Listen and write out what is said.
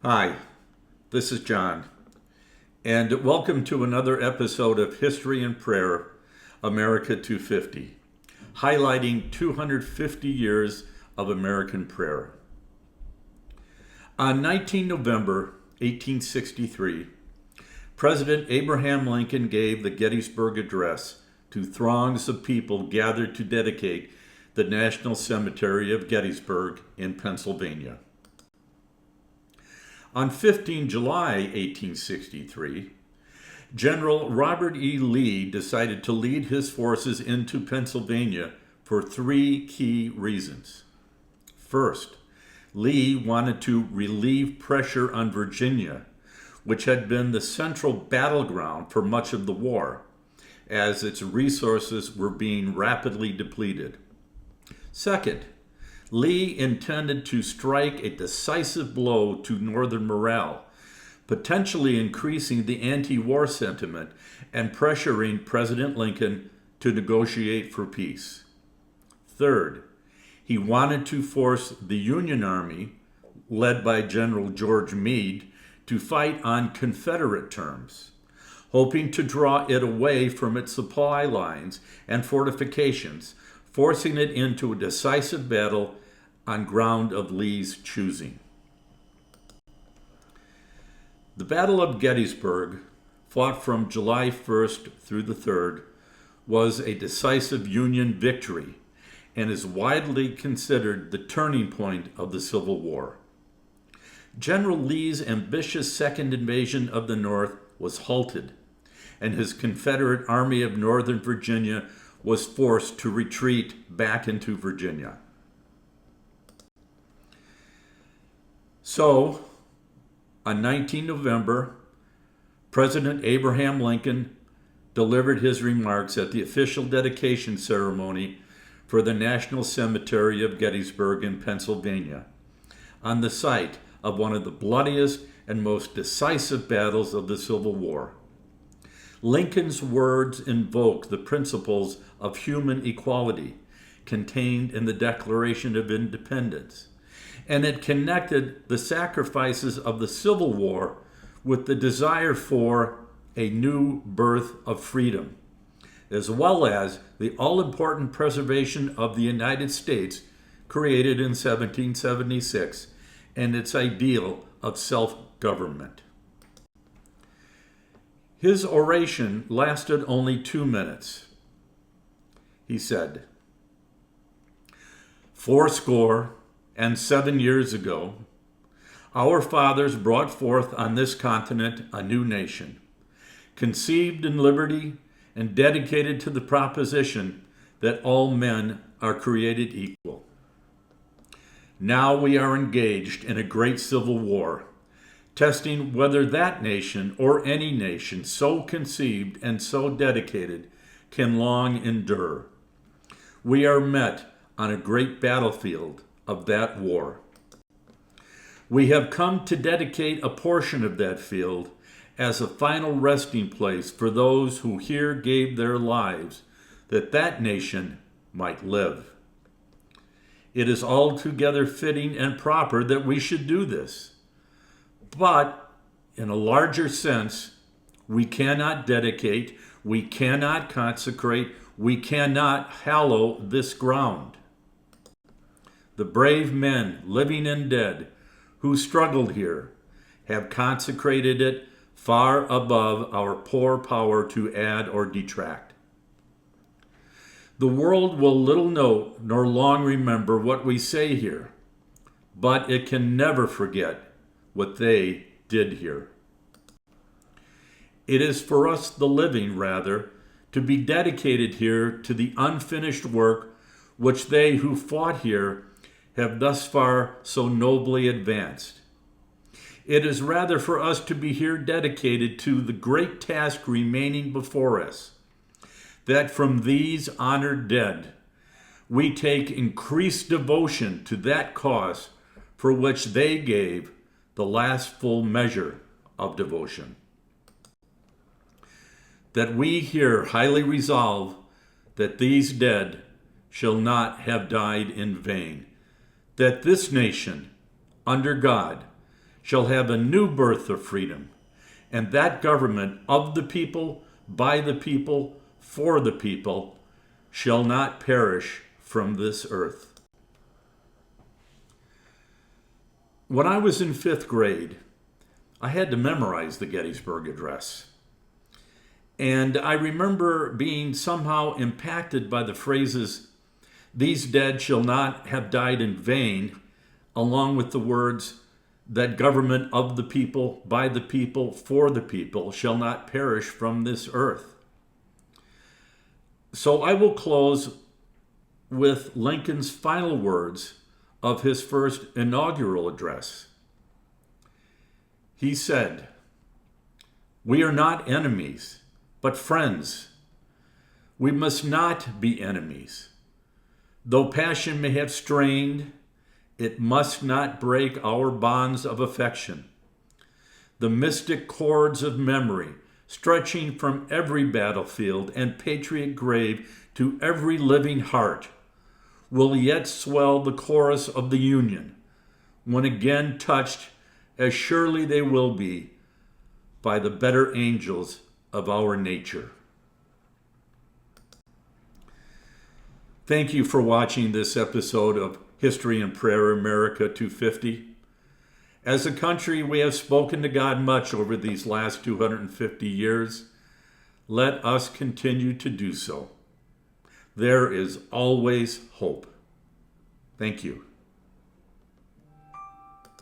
Hi, this is John, and welcome to another episode of History and Prayer, America 250, highlighting 250 years of American prayer. On 19 November 1863, President Abraham Lincoln gave the Gettysburg Address to throngs of people gathered to dedicate the National Cemetery of Gettysburg in Pennsylvania. On 15 July 1863, General Robert E. Lee decided to lead his forces into Pennsylvania for three key reasons. First, Lee wanted to relieve pressure on Virginia, which had been the central battleground for much of the war, as its resources were being rapidly depleted. Second, Lee intended to strike a decisive blow to Northern morale, potentially increasing the anti-war sentiment and pressuring President Lincoln to negotiate for peace. Third, he wanted to force the Union Army, led by General George Meade, to fight on Confederate terms, hoping to draw it away from its supply lines and fortifications, forcing it into a decisive battle on ground of Lee's choosing. The Battle of Gettysburg, fought from July 1st through the 3rd, was a decisive Union victory and is widely considered the turning point of the Civil War. General Lee's ambitious second invasion of the North was halted, and his Confederate Army of Northern Virginia was forced to retreat back into Virginia. So, on 19 November, President Abraham Lincoln delivered his remarks at the official dedication ceremony for the National Cemetery of Gettysburg in Pennsylvania, on the site of one of the bloodiest and most decisive battles of the Civil War. Lincoln's words invoke the principles of human equality contained in the Declaration of Independence, and it connected the sacrifices of the Civil War with the desire for a new birth of freedom, as well as the all-important preservation of the United States created in 1776 and its ideal of self-government. His oration lasted only 2 minutes. He said, "Fourscore and 7 years ago, our fathers brought forth on this continent a new nation, conceived in liberty and dedicated to the proposition that all men are created equal. Now we are engaged in a great civil war, testing whether that nation or any nation so conceived and so dedicated can long endure. We are met on a great battlefield of that war. We have come to dedicate a portion of that field as a final resting place for those who here gave their lives that that nation might live. It is altogether fitting and proper that we should do this. But, in a larger sense, we cannot dedicate, we cannot consecrate, we cannot hallow this ground. The brave men, living and dead, who struggled here, have consecrated it far above our poor power to add or detract. The world will little note nor long remember what we say here, but it can never forget what they did here. It is for us, the living, rather, to be dedicated here to the unfinished work which they who fought here have thus far so nobly advanced. It is rather for us to be here dedicated to the great task remaining before us, that from these honored dead we take increased devotion to that cause for which they gave the last full measure of devotion. That we here highly resolve that these dead shall not have died in vain, that this nation, under God, shall have a new birth of freedom, and that government of the people, by the people, for the people, shall not perish from this earth. When I was in 5th grade, I had to memorize the Gettysburg Address. And I remember being somehow impacted by the phrases, "These dead shall not have died in vain," along with the words, "that government of the people, by the people, for the people, shall not perish from this earth." So I will close with Lincoln's final words of his first inaugural address. He said, "We are not enemies, but friends. We must not be enemies. Though passion may have strained, it must not break our bonds of affection. The mystic cords of memory, stretching from every battlefield and patriot grave to every living heart, will yet swell the chorus of the Union, when again touched, as surely they will be, by the better angels of our nature." Thank you for watching this episode of History and Prayer America 250. As a country, we have spoken to God much over these last 250 years. Let us continue to do so. There is always hope. Thank you.